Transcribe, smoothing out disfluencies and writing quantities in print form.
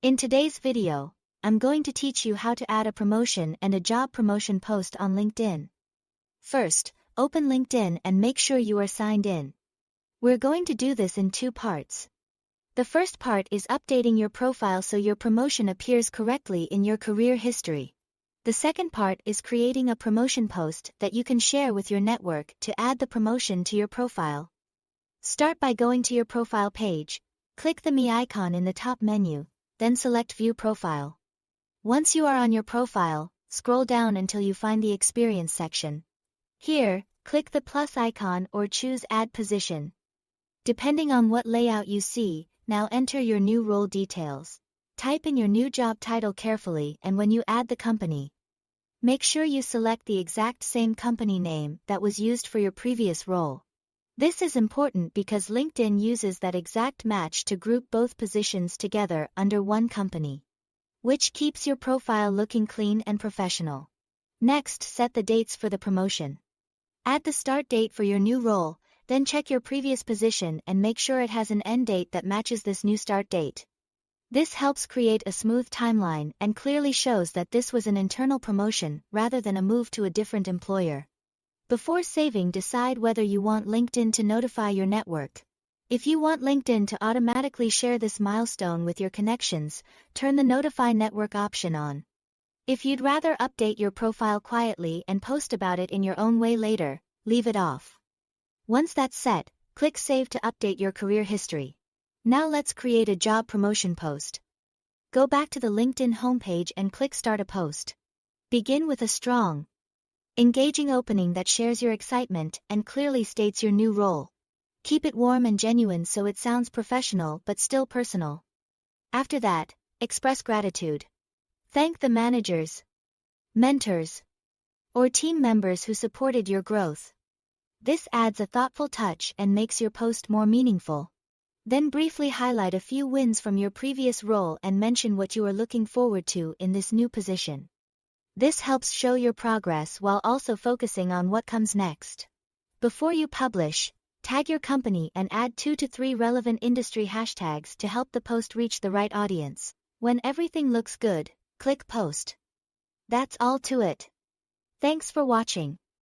In today's video, I'm going to teach you how to add a promotion and a job promotion post on LinkedIn. First, open LinkedIn and make sure you are signed in. We're going to do this in two parts. The first part is updating your profile so your promotion appears correctly in your career history. The second part is creating a promotion post that you can share with your network to add the promotion to your profile. Start by going to your profile page, click the me icon in the top menu, then select View Profile. Once you are on your profile, scroll down until you find the Experience section. Here, click the plus icon or choose Add Position. Depending on what layout you see, now enter your new role details. Type in your new job title carefully and when you add the company, make sure you select the exact same company name that was used for your previous role. This is important because LinkedIn uses that exact match to group both positions together under one company, which keeps your profile looking clean and professional. Next, set the dates for the promotion. Add the start date for your new role, then check your previous position and make sure it has an end date that matches this new start date. This helps create a smooth timeline and clearly shows that this was an internal promotion rather than a move to a different employer. Before saving, decide whether you want LinkedIn to notify your network. If you want LinkedIn to automatically share this milestone with your connections, turn the Notify Network option on. If you'd rather update your profile quietly and post about it in your own way later, leave it off. Once that's set, click Save to update your career history. Now let's create a job promotion post. Go back to the LinkedIn homepage and click Start a Post. Begin with a strong, engaging opening that shares your excitement and clearly states your new role. Keep it warm and genuine so it sounds professional but still personal. After that, express gratitude. Thank the managers, mentors, or team members who supported your growth. This adds a thoughtful touch and makes your post more meaningful. Then briefly highlight a few wins from your previous role and mention what you are looking forward to in this new position. This helps show your progress while also focusing on what comes next. Before you publish, tag your company and add 2 to 3 relevant industry hashtags to help the post reach the right audience. When everything looks good, click Post. That's all to it. Thanks for watching.